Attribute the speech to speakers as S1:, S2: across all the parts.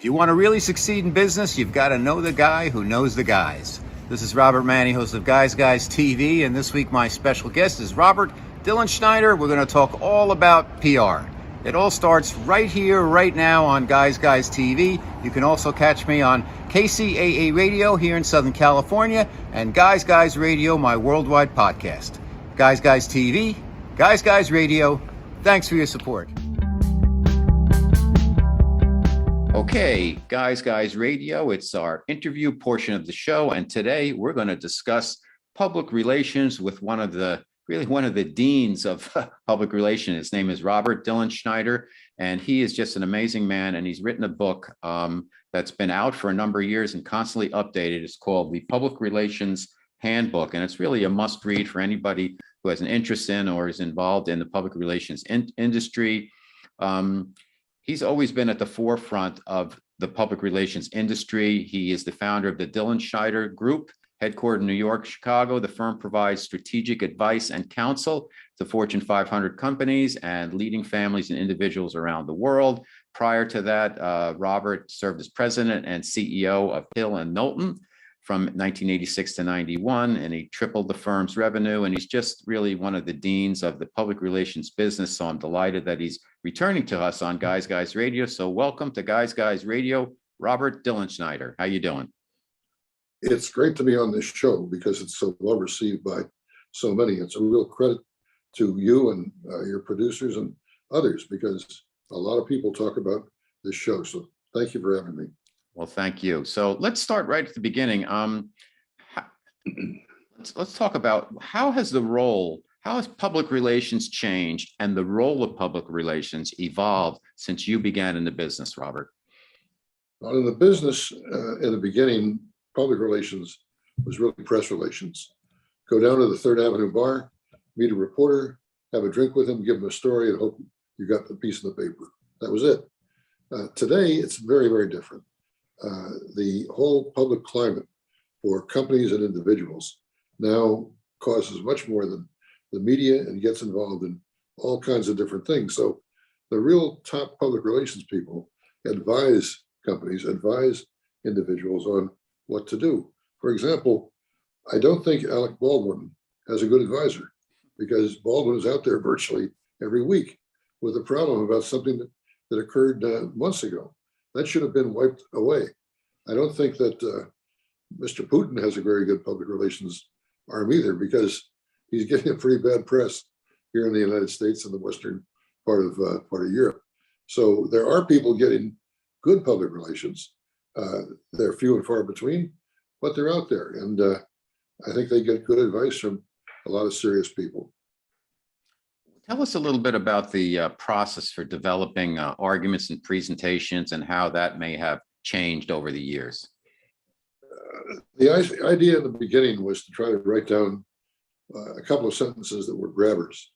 S1: If you want to really succeed in business, you've got to know the guy who knows the guys. This is Robert Manni, host of Guys TV, and this week my special guest is Robert Dilenschneider. We're going to talk all about PR. It all starts right here, right now on Guys TV. You can also catch me on KCAA Radio here in Southern California and Guys Radio, my worldwide podcast. Guys TV, Guys Radio, thanks for your support. Okay, Guys Radio, it's our interview portion of the show, and today we're going to discuss public relations with one of the deans of public relations. His name is Robert Dilenschneider, and he is just an amazing man, and he's written a book that's been out for a number of years and constantly updated. It's called the Public Relations Handbook, and it's really a must-read for anybody who has an interest in or is involved in the public relations industry. He's always been at the forefront of the public relations industry. He is the founder of the Dilenschneider Group, headquartered in New York, Chicago. The firm provides strategic advice and counsel to Fortune 500 companies and leading families and individuals around the world. Prior to that, Robert served as president and CEO of Hill & Knowlton from 1986 to 91, and he tripled the firm's revenue, and he's just really one of the deans of the public relations business. So I'm delighted that he's returning to us on Guys Radio. So welcome to Guys Radio, Robert Dilenschneider. How you doing?
S2: It's great to be on this show because it's so well received by so many. It's a real credit to you and your producers and others, because a lot of people talk about this show. So thank you for having me.
S1: Well, thank you. So let's start right at the beginning. Let's talk about how has public relations changed and the role of public relations evolved since you began in the business, Robert?
S2: Well, in the business, in the beginning, public relations was really press relations. Go down to the Third Avenue bar, meet a reporter, have a drink with him, give him a story, and hope you got the piece of the paper. That was it. Today, it's very, very different. The whole public climate for companies and individuals now causes much more than the media and gets involved in all kinds of different things. So the real top public relations people advise companies, advise individuals on what to do. For example, I don't think Alec Baldwin has a good advisor, because Baldwin is out there virtually every week with a problem about something that occurred months ago. That should have been wiped away. I don't think that Mr. Putin has a very good public relations arm either, because he's getting a pretty bad press here in the United States and the western part of Europe. So there are people getting good public relations. They're few and far between, but they're out there, and I think they get good advice from a lot of serious people.
S1: Tell us a little bit about the process for developing arguments and presentations and how that may have changed over the years.
S2: The idea in the beginning was to try to write down a couple of sentences that were grabbers,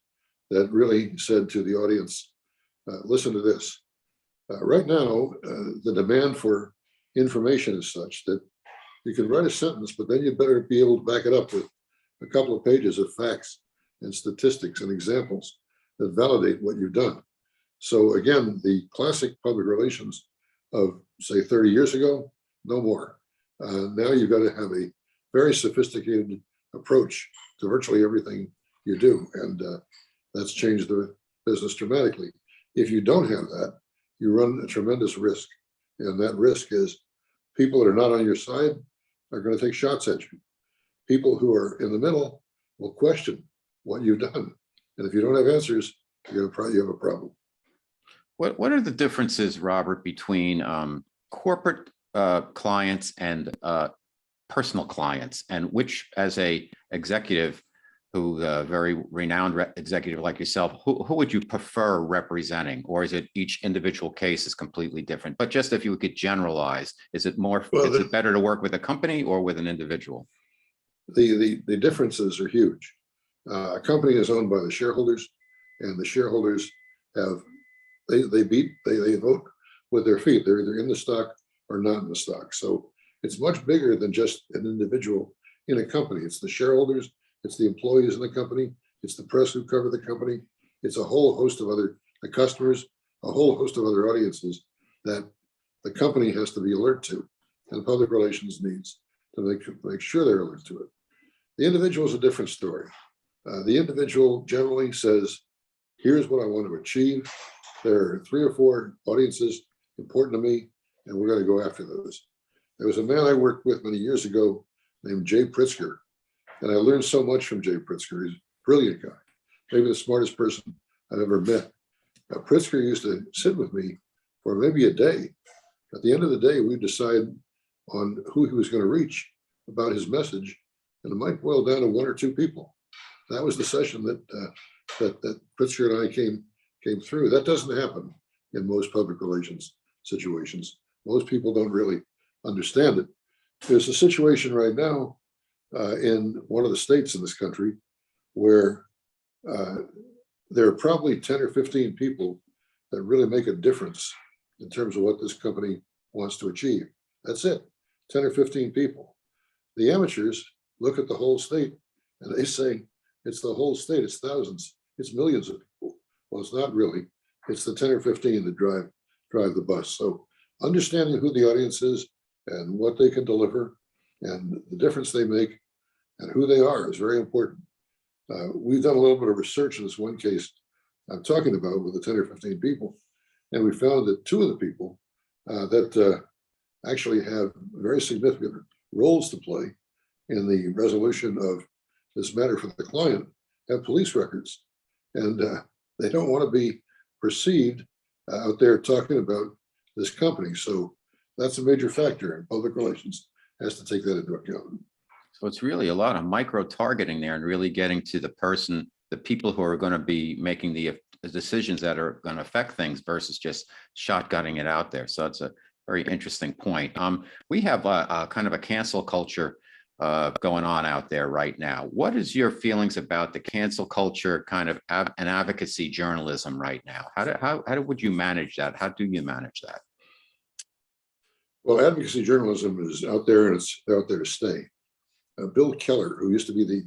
S2: that really said to the audience, listen to this. Right now, the demand for information is such that you can write a sentence, but then you better be able to back it up with a couple of pages of facts and statistics and examples that validate what you've done. So again, the classic public relations of, say, 30 years ago, no more. Now you've got to have a very sophisticated approach to virtually everything you do, and that's changed the business dramatically. If you don't have that, you run a tremendous risk, and that risk is people that are not on your side are going to take shots at you. People who are in the middle will question what you've done, and if you don't have answers, you have a problem.
S1: What are the differences, Robert, between corporate clients and personal clients, and which, as a executive, who very renowned executive like yourself, who would you prefer representing, or is it each individual case is completely different? But just if you could generalize, is it better to work with a company or with an individual?
S2: The differences are huge. A company is owned by the shareholders, and the shareholders they vote with their feet. They're either in the stock or not in the stock. So it's much bigger than just an individual in a company. It's the shareholders, it's the employees in the company, it's the press who cover the company, it's a whole host of other, the customers, a whole host of other audiences that the company has to be alert to, and public relations needs to make sure they're alert to it. The individual is a different story. The individual generally says, here's what I want to achieve. There are 3 or 4 audiences important to me, and we're going to go after those. There was a man I worked with many years ago named Jay Pritzker, and I learned so much from Jay Pritzker. He's a brilliant guy, maybe the smartest person I've ever met. Pritzker used to sit with me for maybe a day. At the end of the day, we'd decide on who he was going to reach about his message, and it might boil down to 1 or 2 people. That was the session that Pritzker and I came through. That doesn't happen in most public relations situations. Most people don't really understand it. There's a situation right now in one of the states in this country where there are probably 10 or 15 people that really make a difference in terms of what this company wants to achieve. That's it, 10 or 15 people. The amateurs look at the whole state and they say, it's the whole state, it's thousands, it's millions of people. Well, it's not really. It's the 10 or 15 that drive the bus. So understanding who the audience is and what they can deliver and the difference they make and who they are is very important. We've done a little bit of research in this one case I'm talking about with the 10 or 15 people, and we found that 2 of the people that actually have very significant roles to play in the resolution of this matter for the client have police records, and they don't want to be perceived out there talking about this company. So that's a major factor, and public relations has to take that into account.
S1: So it's really a lot of micro targeting there and really getting to the person, the people who are going to be making the decisions that are going to affect things versus just shotgunning it out there. So it's a very interesting point. We have a kind of a cancel culture going on out there right now. What is your feelings about the cancel culture kind of an advocacy journalism right now? How would you manage that? How do you manage that?
S2: Well, advocacy journalism is out there and it's out there to stay. Bill Keller, who used to be the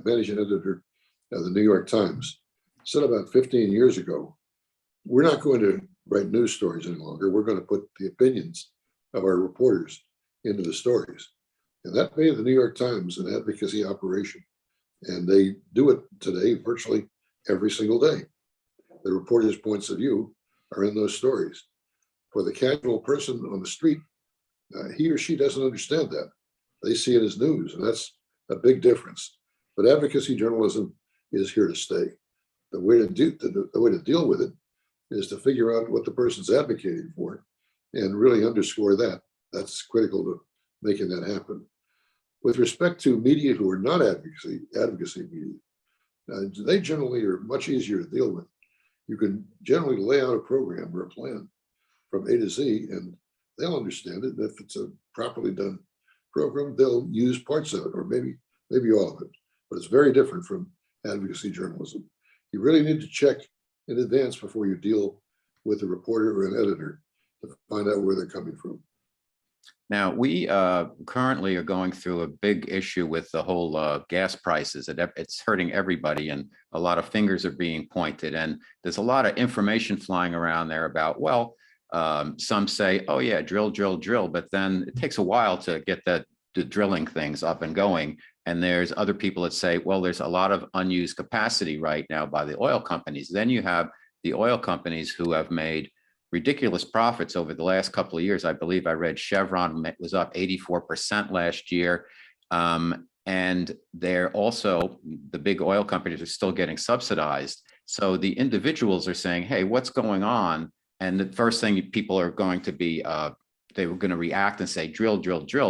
S2: managing editor of the New York Times, said about 15 years ago, we're not going to write news stories any longer. We're going to put the opinions of our reporters into the stories. And that made the New York Times an advocacy operation. And they do it today virtually every single day. The reporters' points of view are in those stories. For the casual person on the street, he or she doesn't understand that. They see it as news, and that's a big difference. But advocacy journalism is here to stay. The way to deal with it is to figure out what the person's advocating for and really underscore that. That's critical to making that happen. With respect to media who are not advocacy media, they generally are much easier to deal with. You can generally lay out a program or a plan from A to Z, and they'll understand it. And if it's a properly done program, they'll use parts of it, or maybe all of it. But it's very different from advocacy journalism. You really need to check in advance before you deal with a reporter or an editor to find out where they're coming from.
S1: Now, we currently are going through a big issue with the whole gas prices. It's hurting everybody, and a lot of fingers are being pointed. And there's a lot of information flying around there about, well, some say, oh yeah, drill, but then it takes a while to get the drilling things up and going. And there's other people that say, well, there's a lot of unused capacity right now by the oil companies. Then you have the oil companies who have made ridiculous profits over the last couple of years. I believe I read Chevron was up 84% last year. And they're also, the big oil companies are still getting subsidized. So the individuals are saying, hey, what's going on? And the first thing people are going to be, they were going to react and say, drill,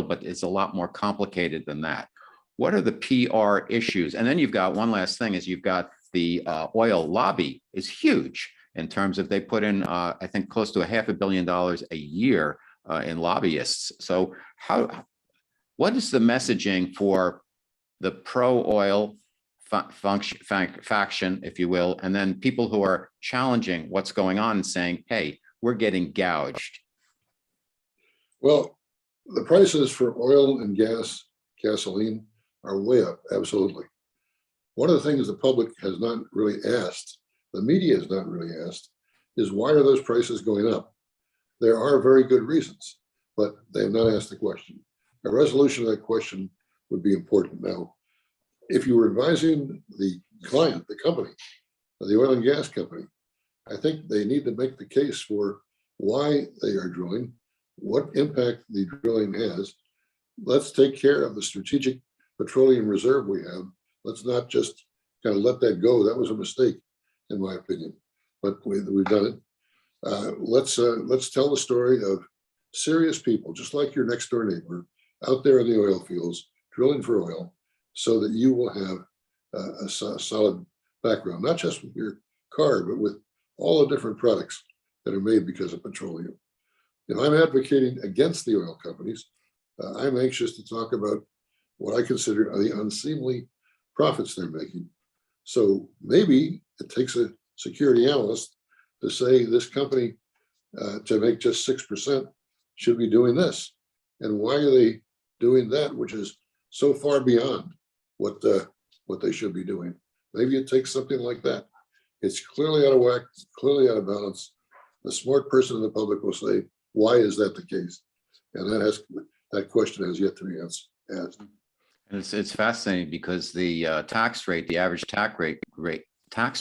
S1: but it's a lot more complicated than that. What are the PR issues? And then you've got one last thing is you've got the oil lobby is huge in terms of they put in, I think, close to $500 million a year in lobbyists. So what is the messaging for the pro-oil faction, if you will, and then people who are challenging what's going on and saying, hey, we're getting gouged?
S2: Well, the prices for oil and gasoline are way up, absolutely. One of the things the public has not really asked, the media has not really asked, is why are those prices going up? There are very good reasons, but they have not asked the question. A resolution of that question would be important. Now, if you were advising the client, the company, the oil and gas company, I think they need to make the case for why they are drilling, what impact the drilling has. Let's take care of the strategic petroleum reserve we have. Let's not just kind of let that go. That was a mistake, in my opinion, but we've done it. Let's tell the story of serious people, just like your next door neighbor, out there in the oil fields, drilling for oil, so that you will have a solid background, not just with your car, but with all the different products that are made because of petroleum. If I'm advocating against the oil companies, I'm anxious to talk about what I consider are the unseemly profits they're making. So maybe it takes a security analyst to say this company to make just 6% should be doing this. And why are they doing that, which is so far beyond what they should be doing? Maybe it takes something like that. It's clearly out of whack, it's clearly out of balance. The smart person in the public will say, why is that the case? And that question has yet to be asked.
S1: And it's fascinating because the tax rate, the average tax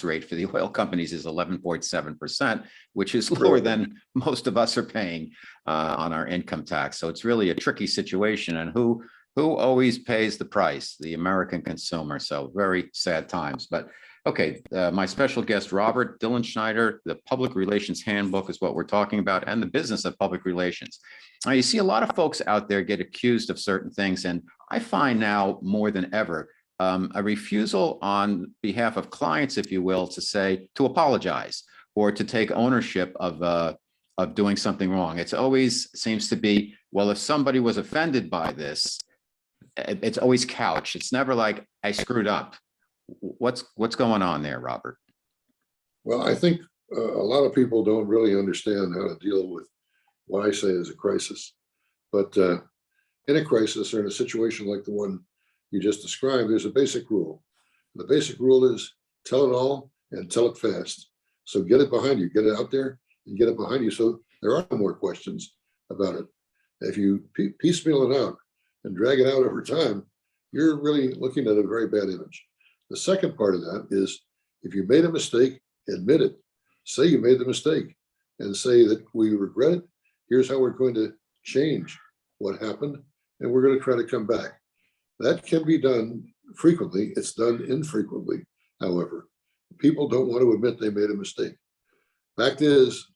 S1: rate for the oil companies is 11.7%, which is lower than most of us are paying on our income tax. So it's really a tricky situation. And who always pays the price? The American consumer. So very sad times. But okay, my special guest, Robert Dilenschneider, the Public Relations Handbook is what we're talking about, and the business of public relations. Now, you see a lot of folks out there get accused of certain things, and I find now more than ever, a refusal on behalf of clients, if you will, to apologize or to take ownership of doing something wrong. It's always seems to be, well, if somebody was offended by this, it's always couched. It's never like I screwed up. What's going on there, Robert?
S2: Well, I think a lot of people don't really understand how to deal with what I say is a crisis. But in a crisis or in a situation like the one you just described, there's a basic rule. The basic rule is tell it all and tell it fast. So get it behind you, get it out there and get it behind you. So there are no more questions about it. If you piecemeal it out and drag it out over time, you're really looking at a very bad image. The second part of that is if you made a mistake, admit it. Say you made the mistake and say that we regret it. Here's how we're going to change what happened, and we're going to try to come back. That can be done frequently. It's done infrequently, however. People don't want to admit they made a mistake. Fact is,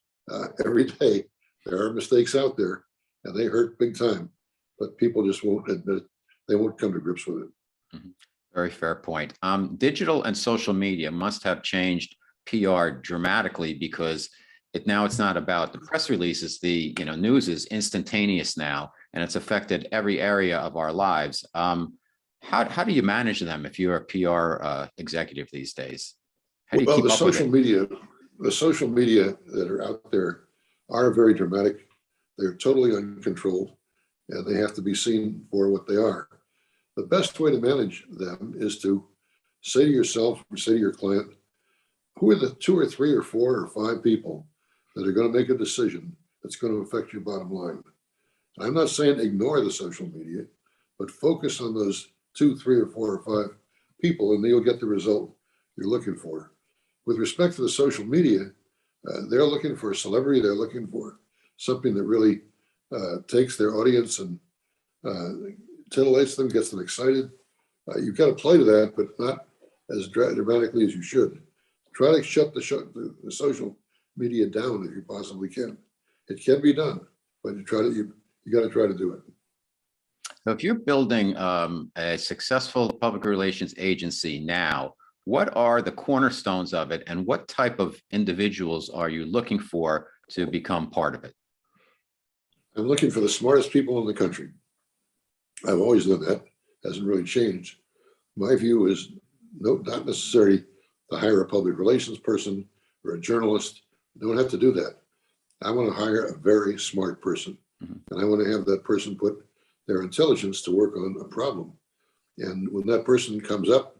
S2: every day there are mistakes out there, and they hurt big time, but people just won't admit it. They won't come to grips with it.
S1: Mm-hmm. Very fair point. Digital and social media must have changed PR dramatically because it's not about the press releases. The news is instantaneous now, and it's affected every area of our lives. How do you manage them if you're a PR executive these days? How do you keep
S2: the
S1: up
S2: social
S1: with it?
S2: the social media that are out there are very dramatic. They're totally uncontrolled, and they have to be seen for what they are. The best way to manage them is to say to yourself or say to your client, who are the 2 or 3 or 4 or 5 people that are going to make a decision that's going to affect your bottom line? And I'm not saying ignore the social media, but focus on those 2, 3 or 4 or 5 people, and then you'll get the result you're looking for. With respect to the social media, they're looking for a celebrity. They're looking for something that really takes their audience and titillates them, gets them excited. You've got to play to that, but not as dramatically as you should. Try to shut the social media down if you possibly can. It can be done, but you got to try to do it.
S1: So if you're building a successful public relations agency now, what are the cornerstones of it, and what type of individuals are you looking for to become part of it?
S2: I'm looking for the smartest people in the country. I've always done that. Hasn't really changed. My view is not necessarily to hire a public relations person or a journalist. You don't have to do that. I want to hire a very smart person. Mm-hmm. And I want to have that person put their intelligence to work on a problem. And when that person comes up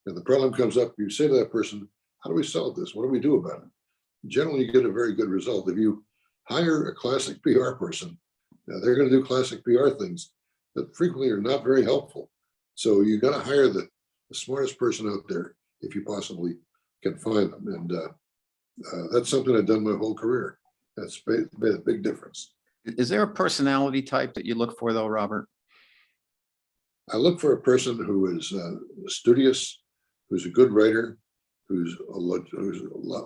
S2: and the problem comes up, you say to that person, how do we solve this? What do we do about it? Generally, you get a very good result. If you hire a classic PR person. Now, they're going to do classic PR things that frequently are not very helpful. So you got to hire the smartest person out there if you possibly can find them. And that's something I've done my whole career. That's made a big difference.
S1: Is there a personality type that you look for though, Robert?
S2: I look for a person who is studious, who's a good writer, who's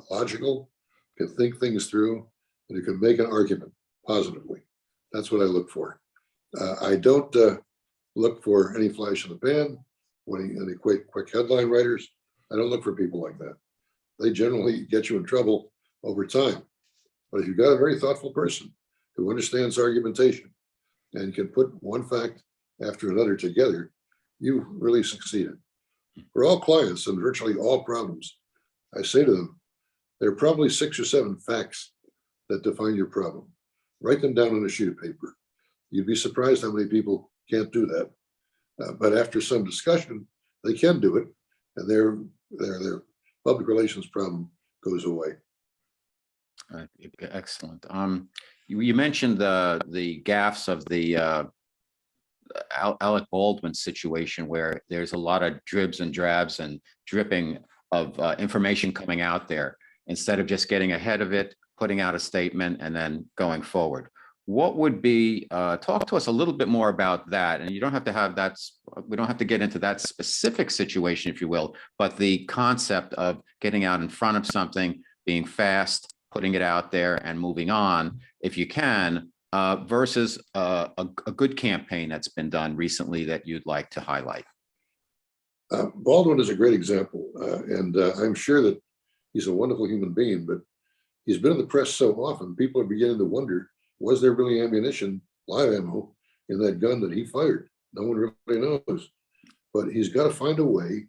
S2: logical, can think things through, and who can make an argument positively. That's what I look for. I don't look for any flash in the pan, any quick headline writers. I don't look for people like that. They generally get you in trouble over time. But if you've got a very thoughtful person who understands argumentation and can put one fact after another together, you really succeeded. For all clients and virtually all problems, I say to them, there are probably 6 or 7 facts that define your problem. Write them down on a sheet of paper. You'd be surprised how many people can't do that. But after some discussion, they can do it, and their public relations problem goes away.
S1: Excellent. You mentioned the gaffes of the Alec Baldwin situation, where there's a lot of dribs and drabs and dripping of information coming out there instead of just getting ahead of it, putting out a statement, and then going forward. What would be, talk to us a little bit more about that. And you don't have to have that, we don't have to get into that specific situation, if you will, but the concept of getting out in front of something, being fast, putting it out there and moving on, if you can, versus a good campaign that's been done recently that you'd like to highlight.
S2: Baldwin is a great example, and I'm sure that he's a wonderful human being, but he's been in the press so often, people are beginning to wonder, was there really ammunition, live ammo, in that gun that he fired? No one really knows. But he's got to find a way,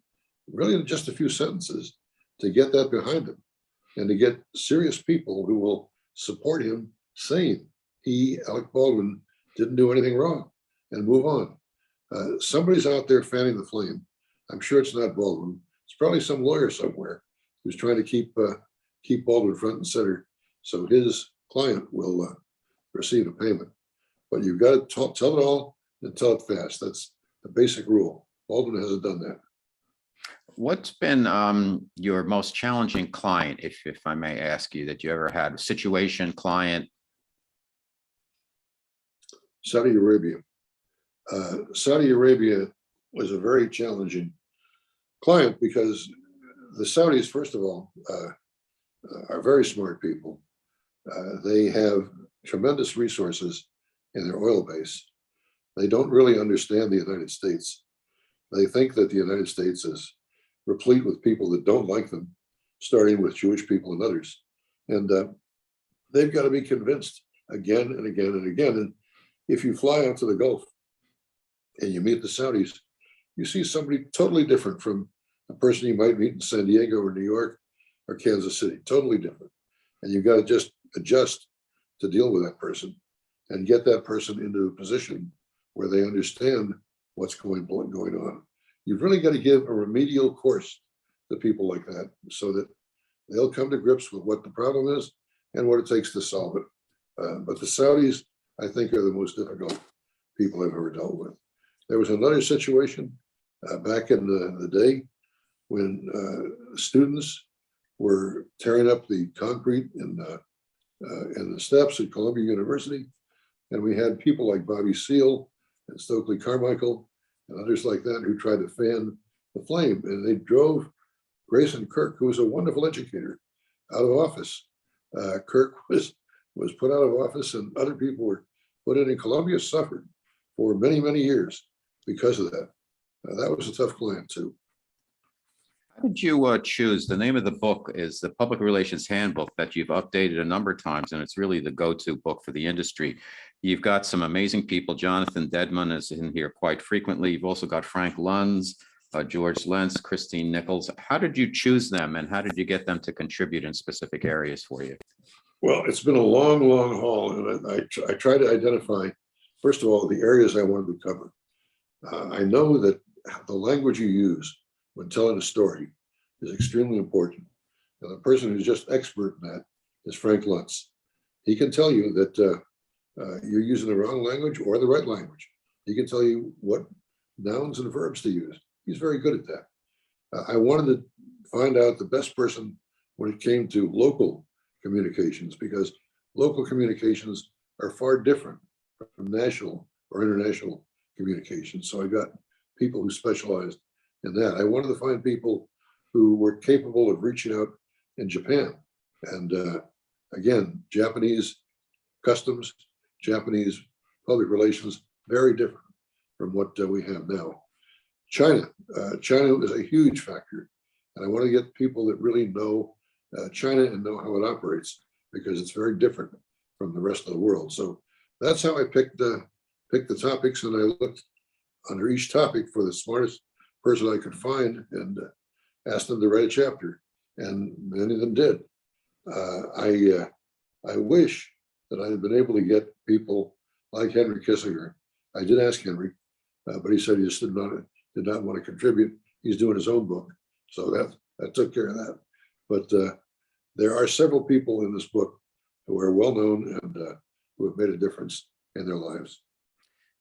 S2: really in just a few sentences, to get that behind him and to get serious people who will support him saying he, Alec Baldwin, didn't do anything wrong, and move on. Somebody's out there fanning the flame. I'm sure it's not Baldwin. It's probably some lawyer somewhere who's trying to keep Baldwin front and center so his client will receive a payment. But you've got to tell it all and tell it fast. That's the basic rule. Baldwin hasn't done that.
S1: What's been your most challenging client, if I may ask you, that you ever had? Situation, client?
S2: Saudi Arabia. Saudi Arabia was a very challenging client because the Saudis, first of all, are very smart people. They have tremendous resources in their oil base. They don't really understand the United States. They think that the United States is replete with people that don't like them, starting with Jewish people and others. And they've got to be convinced again and again and again. And if you fly out to the Gulf and you meet the Saudis, you see somebody totally different from a person you might meet in San Diego or New York or Kansas City, totally different. And you've got to just adjust to deal with that person and get that person into a position where they understand what's going on. You've really got to give a remedial course to people like that so that they'll come to grips with what the problem is and what it takes to solve it. But the Saudis, I think, are the most difficult people I've ever dealt with. There was another situation back in the day when students were tearing up the concrete in the steps at Columbia University. And we had people like Bobby Seale and Stokely Carmichael and others like that who tried to fan the flame. And they drove Grayson Kirk, who was a wonderful educator, out of office. Kirk was put out of office and other people were put in, and Columbia suffered for many, many years because of that. That was a tough client too.
S1: How did you choose? The name of the book is the Public Relations Handbook that you've updated a number of times, and it's really the go-to book for the industry. You've got some amazing people. Jonathan Dedman is in here quite frequently. You've also got Frank Lunds, George Lentz, Christine Nichols. How did you choose them, and how did you get them to contribute in specific areas for you?
S2: Well, it's been a long, long haul, and I try to identify, first of all, the areas I wanted to cover. I know that the language you use when telling a story is extremely important. And the person who's just expert in that is Frank Luntz. He can tell you that you're using the wrong language or the right language. He can tell you what nouns and verbs to use. He's very good at that. I wanted to find out the best person when it came to local communications, because local communications are far different from national or international communications. So I got people who specialized in that. I wanted to find people who were capable of reaching out in Japan. And again, Japanese customs, Japanese public relations, very different from what we have now. China is a huge factor. And I want to get people that really know China and know how it operates, because it's very different from the rest of the world. So that's how I picked the topics, and I looked under each topic for the smartest person I could find and asked them to write a chapter, and many of them did. I wish that I had been able to get people like Henry Kissinger. I did ask Henry, but he said he just did not want to contribute. He's doing his own book, so that took care of that. But there are several people in this book who are well known and who have made a difference in their lives.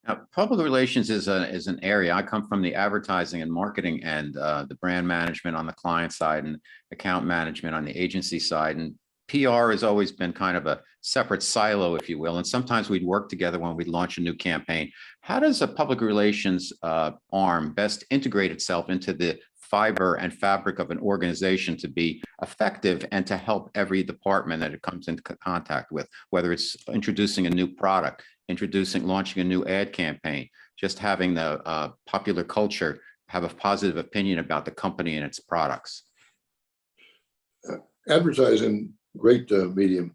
S1: Now, public relations is an area. I come from the advertising and marketing and the brand management on the client side and account management on the agency side. And PR has always been kind of a separate silo, if you will. And sometimes we'd work together when we'd launch a new campaign. How does a public relations arm best integrate itself into the fiber and fabric of an organization to be effective and to help every department that it comes into contact with, whether it's introducing a new product, launching a new ad campaign, just having the popular culture have a positive opinion about the company and its products?
S2: Advertising, great medium,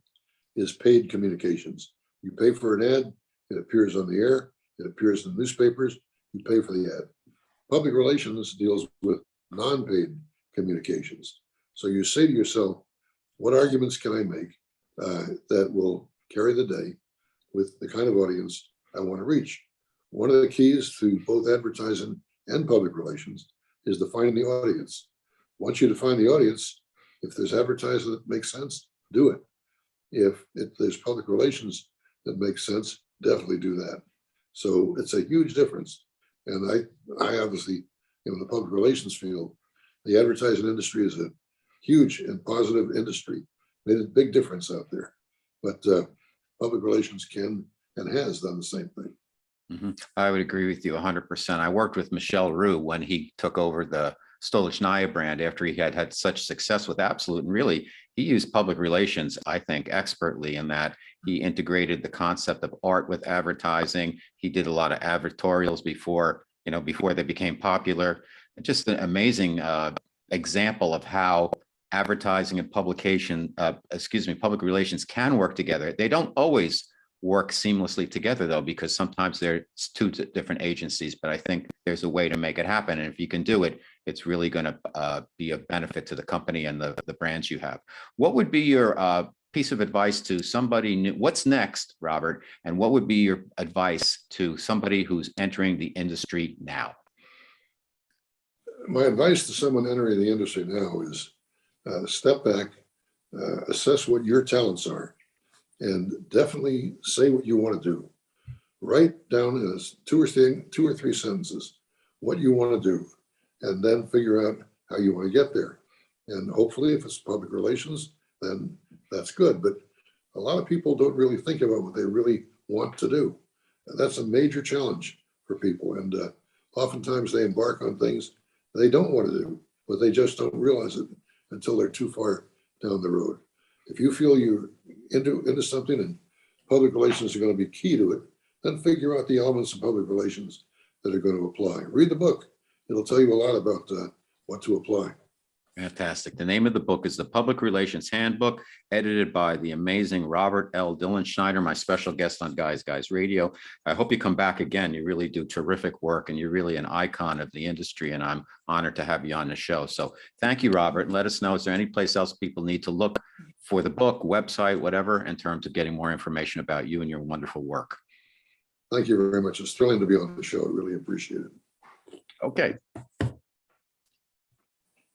S2: is paid communications. You pay for an ad, it appears on the air, it appears in newspapers, you pay for the ad. Public relations deals with non-paid communications. So you say to yourself, what arguments can I make that will carry the day with the kind of audience I want to reach? One of the keys to both advertising and public relations is defining the audience. Once you define the audience, if there's advertising that makes sense, do it. If there's public relations that makes sense, definitely do that. So it's a huge difference. And I obviously, in the public relations field, the advertising industry is a huge and positive industry, made a big difference out there. But public relations can and has done the same thing.
S1: Mm-hmm. I would agree with you 100%. I worked with Michel Roux when he took over the Dilenschneider brand after he had such success with Absolute. And really, he used public relations, I think, expertly in that he integrated the concept of art with advertising. He did a lot of advertorials before they became popular. Just an amazing example of how advertising and public relations can work together. They don't always work seamlessly together, though, because sometimes they're two different agencies, but I think there's a way to make it happen. And if you can do it, it's really going to be a benefit to the company and the brands you have. What would be your piece of advice to somebody new? What's next, Robert? And what would be your advice to somebody who's entering the industry now?
S2: My advice to someone entering the industry now is step back, assess what your talents are, and definitely say what you want to do. Write down as two or three sentences what you want to do, and then figure out how you want to get there. And hopefully, if it's public relations, then that's good. But a lot of people don't really think about what they really want to do. And that's a major challenge for people. And oftentimes they embark on things they don't want to do, but they just don't realize it until they're too far down the road. If you feel you're into something and public relations are going to be key to it, then figure out the elements of public relations that are going to apply. Read the book. It'll tell you a lot about what to apply.
S1: Fantastic. The name of the book is The Public Relations Handbook, edited by the amazing Robert L. Dilenschneider, my special guest on Guys Radio. I hope you come back again. You really do terrific work, and you're really an icon of the industry, and I'm honored to have you on the show. So thank you, Robert. And let us know, is there any place else people need to look for the book, website, whatever, in terms of getting more information about you and your wonderful work?
S2: Thank you very much. It's thrilling to be on the show. I really appreciate it.
S1: Okay.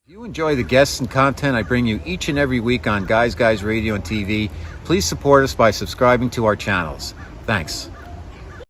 S1: If you enjoy the guests and content I bring you each and every week on Guys Radio and TV, please support us by subscribing to our channels. Thanks.